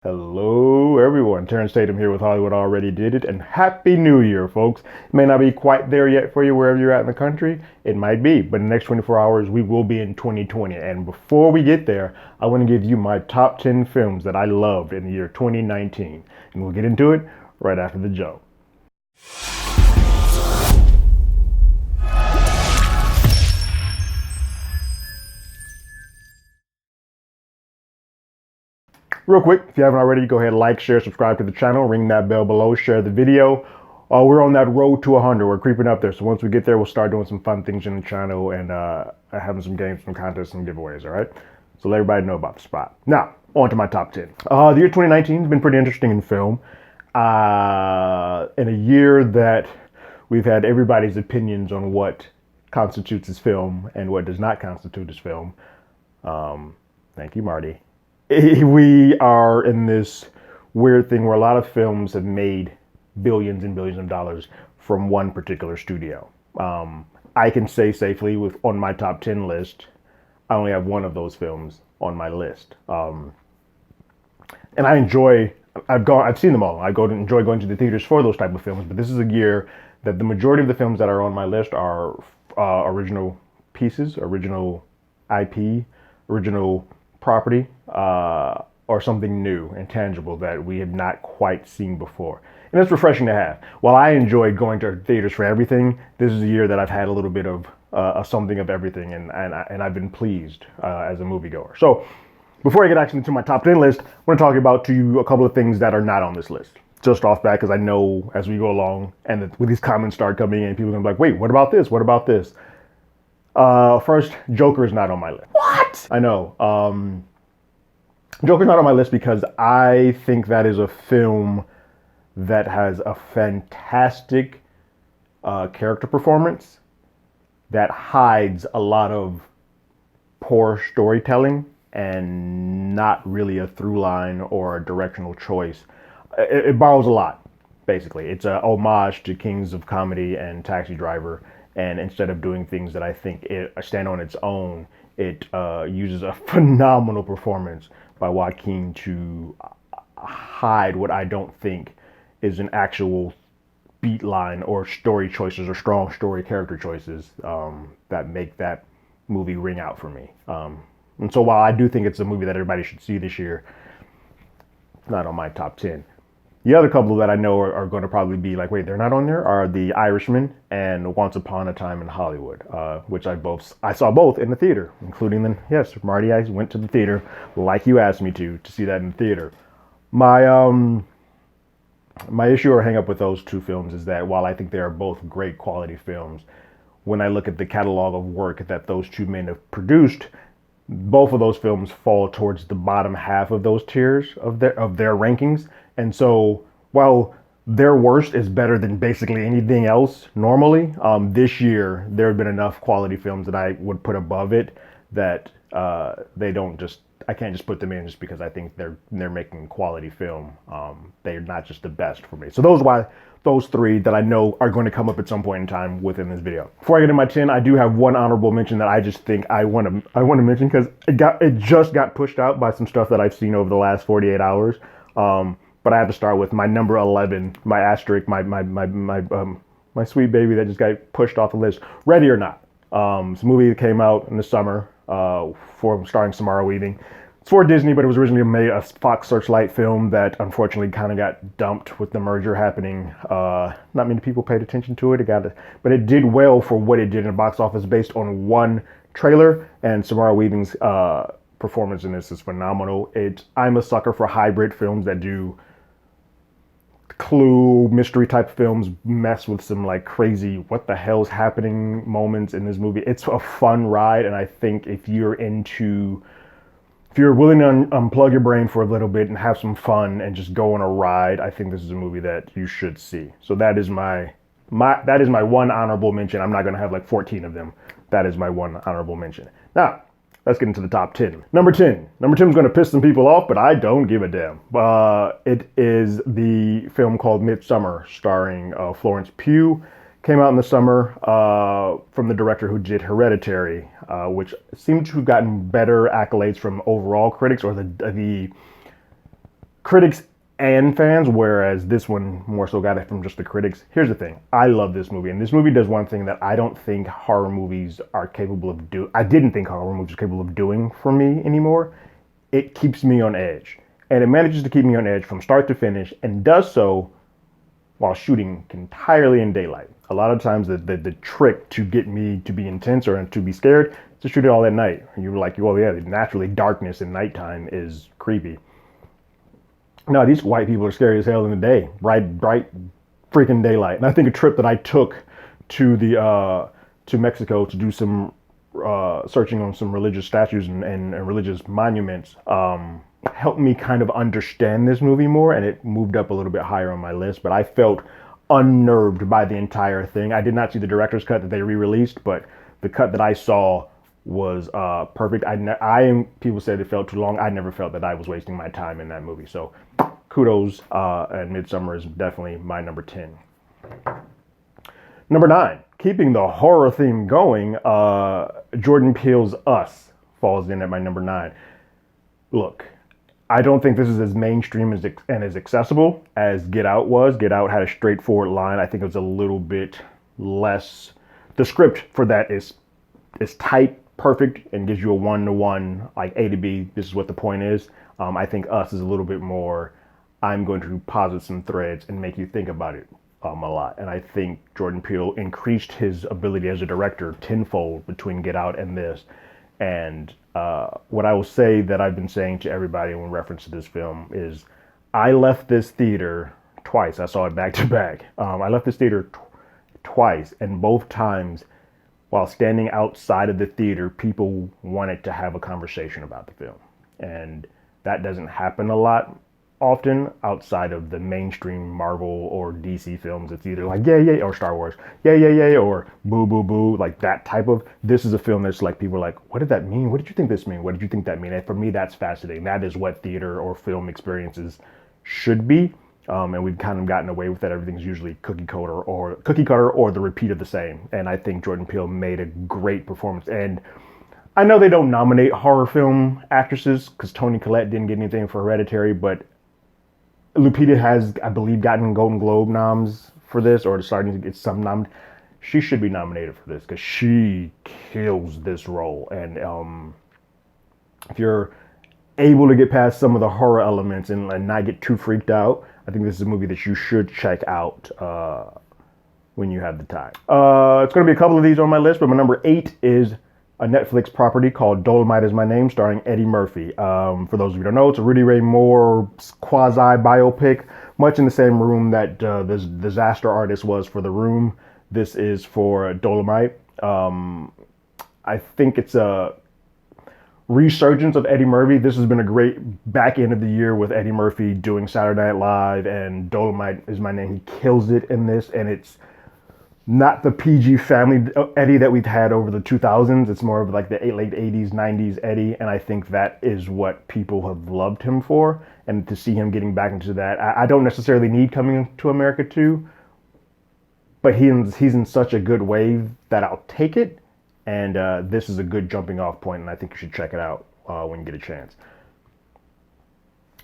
Hello, everyone. Terrence here with Hollywood Already Did It, and Happy New Year, folks. It may not be quite there yet for you wherever you're at in the country. It might be, but in the next 24 hours, we will be in 2020. And before we get there, I want to give you my top 10 films that I loved in the year 2019. And we'll get into it right after the jump. Real quick, if you haven't already, go ahead, like, share, subscribe to the channel, ring that bell below, share the video. We're on that road to 100. We're creeping up there. So once we get there, we'll start doing some fun things in the channel and having some games, some contests, some giveaways, all right? So let everybody know about the spot. Now, on to my top 10. The year 2019 has been pretty interesting in film. In a year that we've had everybody's opinions on what constitutes as film and what does not constitute as film. Thank you, Marty. We are in this weird thing where a lot of films have made billions and billions of dollars from one particular studio. I can say safely on my top 10 list, I only have one of those films on my list. And I've seen them all. I enjoy going to the theaters for those type of films, but this is a year that the majority of the films that are on my list are original pieces, original IP, original property, or something new and tangible that we have not quite seen before. And it's refreshing to have. While I enjoyed going to theaters for everything, this is a year that I've had a little bit of something of everything, and I've been pleased as a moviegoer. So before I get actually to my top 10 list, I want to talk about to you a couple of things that are not on this list. Just off bat, because I know as we go along and when these comments start coming in, people are going to be like, wait, what about this? What about this? First, Joker is not on my list. What? I know. Joker's not on my list because I think that is a film that has a fantastic character performance that hides a lot of poor storytelling and not really a through line or a directional choice. It borrows a lot, basically. It's a homage to Kings of Comedy and Taxi Driver. And instead of doing things that I think stand on its own, it uses a phenomenal performance by Joaquin to hide what I don't think is an actual beat line or story choices or strong story character choices that make that movie ring out for me. And so while I do think it's a movie that everybody should see this year, it's not on my top 10. The other couple that I know are going to probably be like, wait, they're not on there, are The Irishman and Once Upon a Time in Hollywood, which I saw both in the theater, including yes, Marty, I went to the theater like you asked me to see that in the theater. My issue or hang up with those two films is that while I think they are both great quality films, when I look at the catalog of work that those two men have produced, both of those films fall towards the bottom half of those tiers of their rankings. And so while their worst is better than basically anything else normally, this year there have been enough quality films that I would put above it that I can't just put them in just because I think they're making quality film. They're not just the best for me. So those three that I know are going to come up at some point in time within this video. Before I get to my 10, I do have one honorable mention that I just think I want to mention because it just got pushed out by some stuff that I've seen over the last 48 hours. But I have to start with my number 11, my asterisk, my sweet baby that just got pushed off the list. Ready or Not. It's a movie that came out in the summer starring Samara Weaving. It's for Disney, but it was originally a Fox Searchlight film that unfortunately kind of got dumped with the merger happening. Not many people paid attention to it. But it did well for what it did in the box office based on one trailer, and Samara Weaving's performance in this is phenomenal. I'm a sucker for hybrid films that do clue mystery type films, mess with some like crazy what the hell's happening moments in this movie. It's a fun ride, and I think if you're willing to unplug your brain for a little bit and have some fun and just go on a ride, I think this is a movie that you should see. So that is my one honorable mention. I'm not going to have like 14 of them. That is my one honorable mention. Now, let's get into the top 10. Number 10. Number 10 is going to piss some people off, but I don't give a damn. It is the film called Midsommar, starring Florence Pugh. Came out in the summer from the director who did Hereditary, which seemed to have gotten better accolades from overall critics, or the critics and fans, whereas this one more so got it from just the critics. Here's the thing. I love this movie, and this movie does one thing that I don't think horror movies are capable of doing. I didn't think horror movies are capable of doing for me anymore. It keeps me on edge. And it manages to keep me on edge from start to finish, and does so while shooting entirely in daylight. A lot of times the trick to get me to be intense or to be scared is to shoot it all at night. You were like, well, yeah, naturally darkness in nighttime is creepy. No, these white people are scary as hell in the day, bright freaking daylight. And I think a trip that I took to the to Mexico to do some searching on some religious statues and religious monuments helped me kind of understand this movie more, and it moved up a little bit higher on my list. But I felt unnerved by the entire thing. I did not see the director's cut that they re-released, but the cut that I saw was perfect. People said it felt too long. I never felt that I was wasting my time in that movie. So kudos, and Midsommar is definitely my number 10. Number 9, keeping the horror theme going, Jordan Peele's Us falls in at my number 9. Look, I don't think this is as mainstream and as accessible as Get Out was. Get Out had a straightforward line. I think it was a little bit less. The script for that is tight, perfect, and gives you a one-to-one, like A to B. This is what the point is. I think Us is a little bit more. I'm going to posit some threads and make you think about it a lot. And I think Jordan Peele increased his ability as a director tenfold between Get Out and this. And what I will say that I've been saying to everybody in reference to this film is I left this theater twice. I saw it back to back. I left this theater twice, and both times while standing outside of the theater, people wanted to have a conversation about the film. And that doesn't happen a lot often outside of the mainstream Marvel or DC films. It's either like, yeah, yeah, or Star Wars, yeah, yeah, yeah, or boo, boo, boo, like that type of. This is a film that's like, people are like, what did that mean? What did you think this mean? What did you think that mean? And for me, that's fascinating. That is what theater or film experiences should be. And we've kind of gotten away with that. Everything's usually cookie cutter or the repeat of the same. And I think Jordan Peele made a great performance. And I know they don't nominate horror film actresses because Toni Collette didn't get anything for Hereditary, but Lupita has, I believe, gotten Golden Globe noms for this, or starting to get some nom. She should be nominated for this because she kills this role. And if you're able to get past some of the horror elements and not get too freaked out, I think this is a movie that you should check out when you have the time. It's going to be a couple of these on my list, but my number 8 is a Netflix property called Dolomite Is My Name, starring Eddie Murphy. For those of you who don't know, it's a Rudy Ray Moore quasi-biopic, much in the same room that this Disaster Artist was for The Room. This is for Dolomite. I think it's a resurgence of Eddie Murphy. This has been a great back end of the year with Eddie Murphy doing Saturday Night Live, and Dolomite Is My Name. He kills it in this, and it's not the PG family Eddie that we've had over the 2000s. It's more of like the late 80s, 90s Eddie. And I think that is what people have loved him for. And to see him getting back into that, I don't necessarily need Coming to America 2, but he's in such a good wave that I'll take it. And this is a good jumping off point, and I think you should check it out when you get a chance.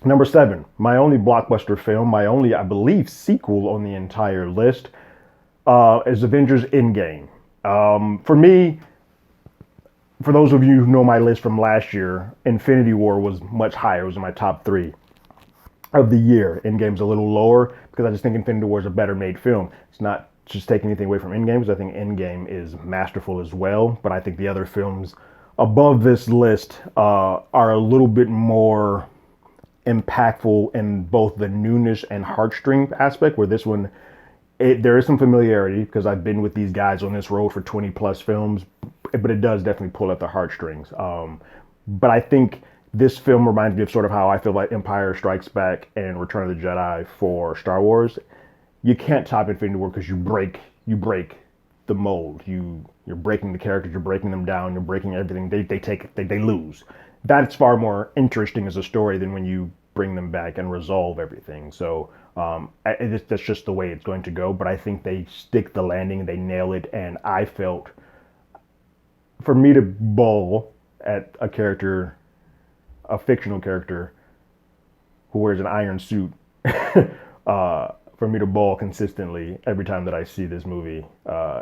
Number 7, my only blockbuster film, my only, I believe, sequel on the entire list, is Avengers Endgame. For me, for those of you who know my list from last year, Infinity War was much higher. It was in my top 3 of the year. Endgame's a little lower because I just think Infinity War is a better made film. It's not just taking anything away from Endgame, because I think Endgame is masterful as well. But I think the other films above this list are a little bit more impactful in both the newness and heartstring aspect, where this one, there is some familiarity because I've been with these guys on this road for 20 plus films, but it does definitely pull at the heartstrings. But I think this film reminds me of sort of how I feel like Empire Strikes Back and Return of the Jedi for Star Wars. You can't top Infinity War because you break the mold. You're breaking the characters, you're breaking them down, you're breaking everything. They lose. That's far more interesting as a story than when you bring them back and resolve everything. So that's just the way it's going to go. But I think they stick the landing, they nail it, and I felt, for me to bawl at a character, a fictional character, who wears an iron suit for me to bawl consistently every time that I see this movie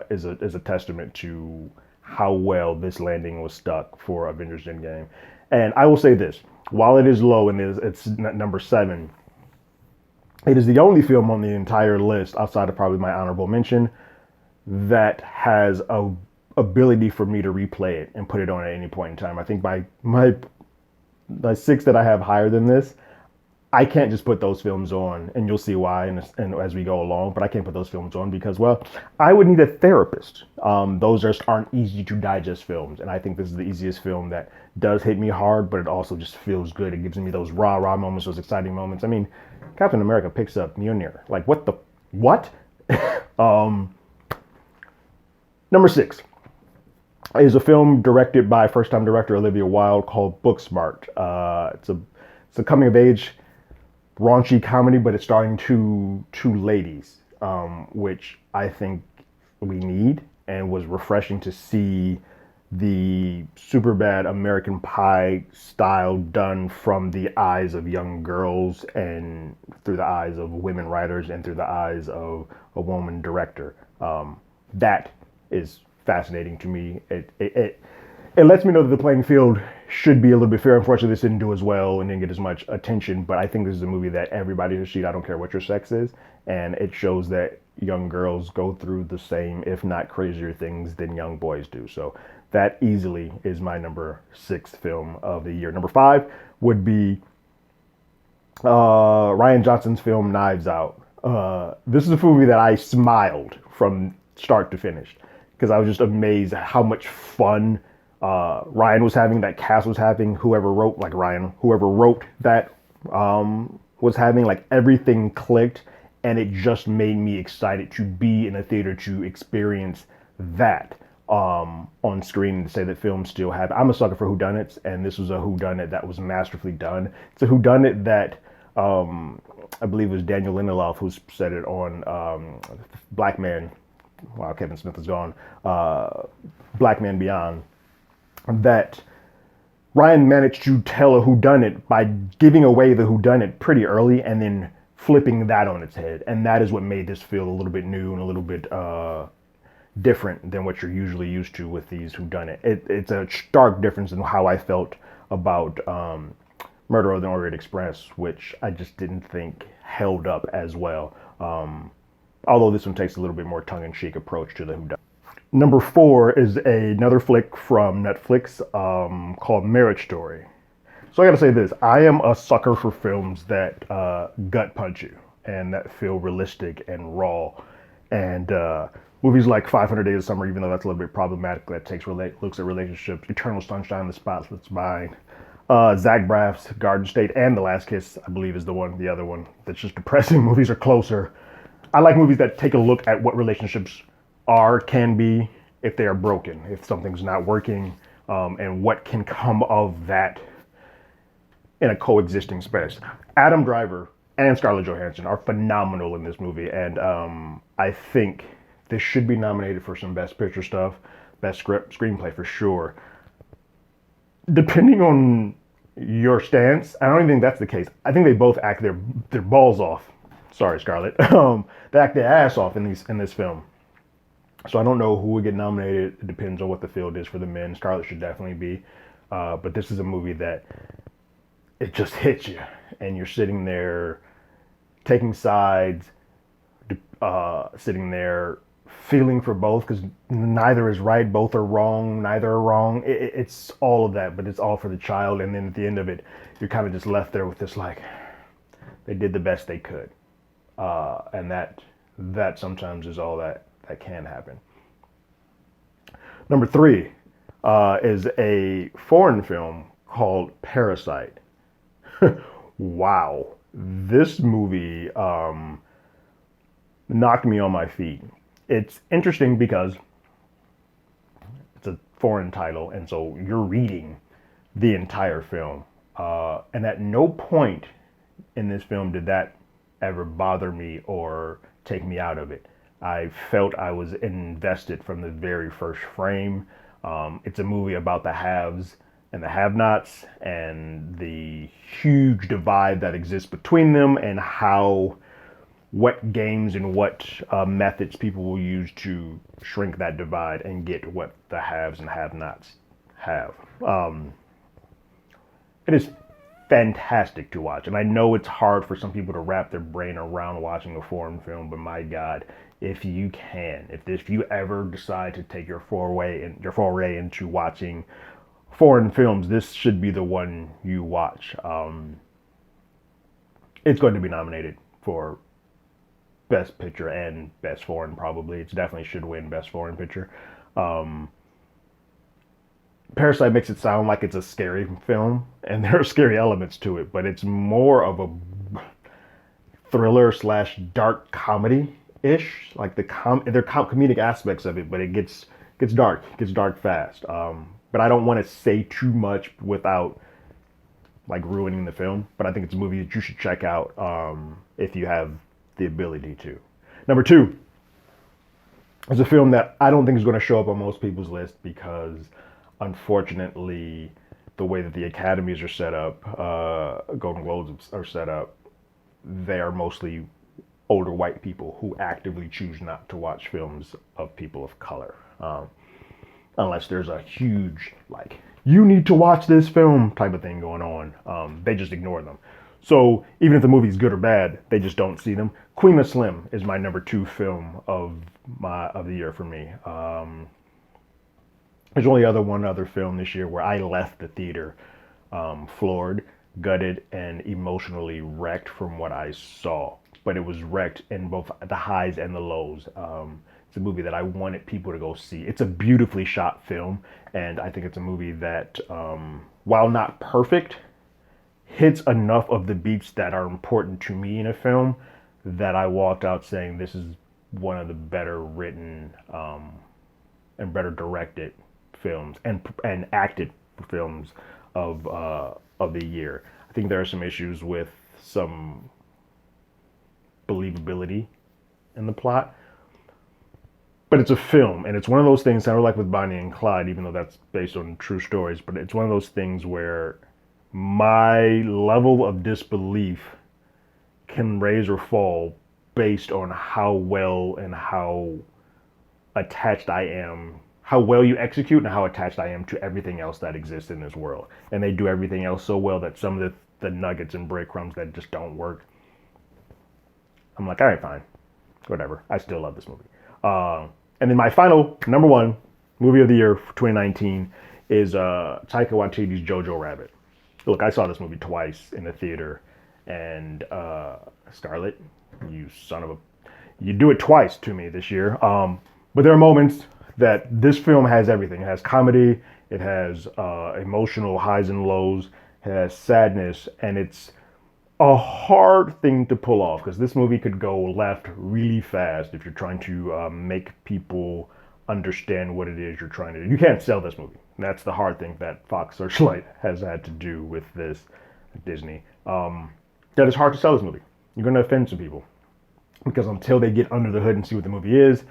is a testament to how well this landing was stuck for Avengers Endgame. And I will say this: while it is low and it's number 7, it is the only film on the entire list outside of probably my honorable mention that has a ability for me to replay it and put it on at any point in time. I think my 6 that I have higher than this, I can't just put those films on, and you'll see why and as we go along, but I can't put those films on because, well, I would need a therapist. Those just aren't easy to digest films, and I think this is the easiest film that does hit me hard, but it also just feels good. It gives me those rah-rah moments, those exciting moments. I mean, Captain America picks up Mjolnir. Like, what? um, Number 6 is a film directed by first-time director Olivia Wilde called Booksmart. It's a coming-of-age raunchy comedy, but it's starring two ladies, which I think we need, and was refreshing to see the super bad American Pie style done from the eyes of young girls and through the eyes of women writers and through the eyes of a woman director. That is fascinating to me. It lets me know that the playing field should be a little bit fair. Unfortunately, this didn't do as well and didn't get as much attention, but I think this is a movie that everybody should see. I don't care what your sex is, and it shows that young girls go through the same, if not crazier things than young boys do. So that easily is my number 6 film of the year. Number 5 would be Rian Johnson's film Knives Out. This is a movie that I smiled from start to finish because I was just amazed at how much fun Ryan was having, that cast was having, whoever wrote that was having, like, everything clicked, and it just made me excited to be in a theater to experience that on screen, and to say that films still have. I'm a sucker for whodunits, and this was a whodunit that was masterfully done. It's a whodunit that I believe it was Daniel Lindelof who said it on Black Man. Wow, Kevin Smith is gone. Black Man Beyond. That Ryan managed to tell a whodunit by giving away the whodunit pretty early and then flipping that on its head. And that is what made this feel a little bit new and a little bit different than what you're usually used to with these whodunit. It's a stark difference in how I felt about Murder on the Orient Express, which I just didn't think held up as well. Although this one takes a little bit more tongue-in-cheek approach to the whodunit. Number 4 is another flick from Netflix called Marriage Story. So I gotta say this: I am a sucker for films that gut punch you and that feel realistic and raw. And movies like 500 Days of Summer, even though that's a little bit problematic, that looks at relationships. Eternal Sunshine of the Spotless Mind. Zach Braff's Garden State and The Last Kiss, I believe, is the other one that's just depressing. Movies are closer. I like movies that take a look at what relationships can be if they are broken, if something's not working, and what can come of that in a coexisting space. Adam Driver and Scarlett Johansson are phenomenal in this movie, and I think this should be nominated for some Best Picture stuff, Best Screenplay for sure. Depending on your stance, I don't even think that's the case. I think they both act their balls off. Sorry, Scarlett. They act their ass off in this film. So I don't know who would get nominated. It depends on what the field is for the men. Scarlett should definitely be. But this is a movie that it just hits you, and you're sitting there taking sides, sitting there feeling for both because neither is right, both are wrong, neither are wrong. It's all of that, but it's all for the child. And then at the end of it, you're kind of just left there with this, like, they did the best they could. And that sometimes is all that can happen. Number 3 is a foreign film called Parasite. Wow. This movie knocked me on my feet. It's interesting because it's a foreign title, and so you're reading the entire film. And at no point in this film did that ever bother me or take me out of it. I felt I was invested from the very first frame. It's a movie about the haves and the have-nots, and the huge divide that exists between them, and how what games and what methods people will use to shrink that divide and get what the haves and have-nots have. It is fantastic to watch, and I know it's hard for some people to wrap their brain around watching a foreign film, but my God, if you can, if you ever decide to take your foray into watching foreign films, this should be the one you watch. It's going to be nominated for Best Picture and Best Foreign, probably. It definitely should win Best Foreign Picture. Um, Parasite makes it sound like it's a scary film, and there are scary elements to it, but it's more of a thriller slash dark comedy ish. Like there are comedic aspects of it, but it gets dark fast. But I don't want to say too much without like ruining the film. But I think it's a movie that you should check out if you have the ability to. Number two is a film that I don't think is going to show up on most people's list because, unfortunately, the way that the academies are set up, Golden Globes are set up, they are mostly older white people who actively choose not to watch films of people of color. Unless there's a huge, like, you need to watch this film type of thing going on. They just ignore them. So even if the movie's good or bad, they just don't see them. Queen of Slim is my number two film of the year for me. There's only one other film this year where I left the theater floored, gutted, and emotionally wrecked from what I saw. But it was wrecked in both the highs and the lows. It's a movie that I wanted people to go see. It's a beautifully shot film, and I think it's a movie that, while not perfect, hits enough of the beats that are important to me in a film that I walked out saying this is one of the better written and better directed films and acted films of the year. I think there are some issues with some believability in the plot, but it's a film, and it's one of those things kind of like with Bonnie and Clyde, even though that's based on true stories. But it's one of those things where my level of disbelief can raise or fall based on how well and how attached I am, how well you execute and how attached I am to everything else that exists in this world. And they do everything else so well that some of the nuggets and breadcrumbs that just don't work, I'm like, all right, fine, whatever. I still love this movie. And then my final number one movie of the year for 2019 is Taika Waititi's Jojo Rabbit. Look, I saw this movie twice in the theater, and Scarlett, you son of a, you do it twice to me this year. But there are moments that this film has everything. It has comedy, it has emotional highs and lows, it has sadness, and it's a hard thing to pull off because this movie could go left really fast if you're trying to make people understand what it is you're trying to do. You can't sell this movie. That's the hard thing that Fox Searchlight has had to do with this Disney. That it's hard to sell this movie. You're going to offend some people because until they get under the hood and see what the movie is,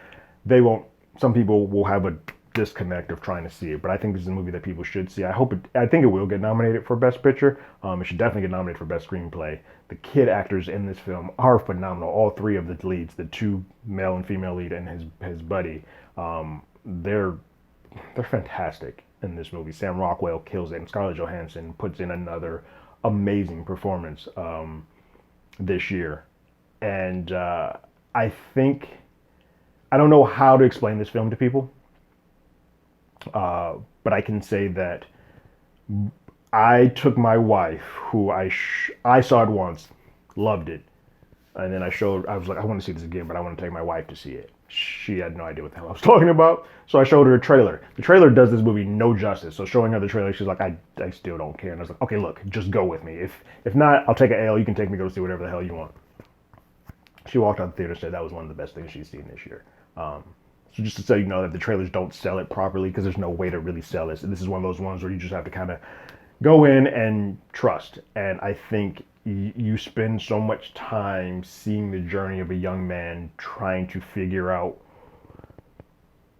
they won't. Some people will have a disconnect of trying to see it, but I think this is a movie that people should see. I think it will get nominated for Best Picture. It should definitely get nominated for Best Screenplay. The kid actors in this film are phenomenal. All three of the leads, the two male and female lead, and his buddy, they're fantastic in this movie. Sam Rockwell kills it, and Scarlett Johansson puts in another amazing performance this year. And I think I don't know how to explain this film to people. But I can say that I took my wife, who I saw it once, loved it, and then I was like, I want to see this again, but I want to take my wife to see it. She had no idea what the hell I was talking about, so I showed her a trailer. The trailer does this movie no justice, so showing her the trailer, she's like, I still don't care, and I was like, okay, look, just go with me. If not, I'll take an L, you can take me to go see whatever the hell you want. She walked out the theater and said that was one of the best things she's seen this year. So just to say, you know, that the trailers don't sell it properly because there's no way to really sell this. This is one of those ones where you just have to kind of go in and trust. And I think you spend so much time seeing the journey of a young man trying to figure out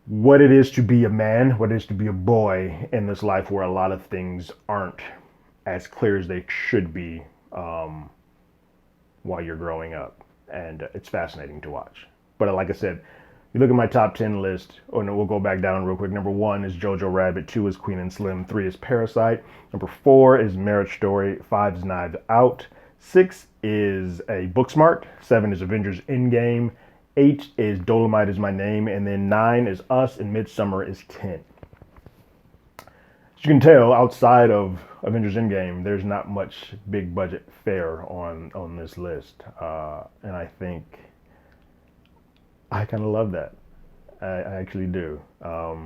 what it is to be a man, what it is to be a boy in this life where a lot of things aren't as clear as they should be while you're growing up. And it's fascinating to watch. But like I said, you look at my top 10 list, oh no, we'll go back down real quick. Number 1 is Jojo Rabbit, 2 is Queen and Slim, 3 is Parasite, number 4 is Marriage Story, 5 is Knives Out, 6 is a Booksmart, 7 is Avengers Endgame, 8 is Dolomite is My Name, and then 9 is Us, and Midsommar is 10. As you can tell, outside of Avengers Endgame, there's not much big budget fare on this list, and I think I kind of love that. I actually do. But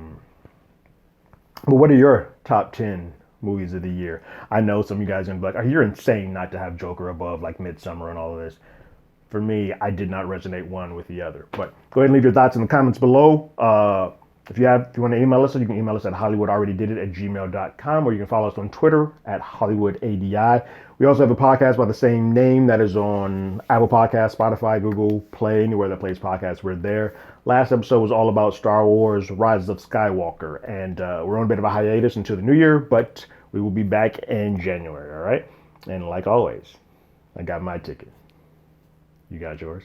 what are your top 10 movies of the year? I know some of you guys are gonna be like, you're insane not to have Joker above like Midsommar and all of this. For me, I did not resonate one with the other. But go ahead and leave your thoughts in the comments below. If you want to email us, you can email us at hollywoodalreadydidit@gmail.com, or you can follow us on Twitter at HollywoodADI. We also have a podcast by the same name that is on Apple Podcasts, Spotify, Google Play, anywhere that plays podcasts. We're there. Last episode was all about Star Wars Rise of Skywalker, and we're on a bit of a hiatus until the new year, but we will be back in January, all right? And like always, I got my ticket. You got yours?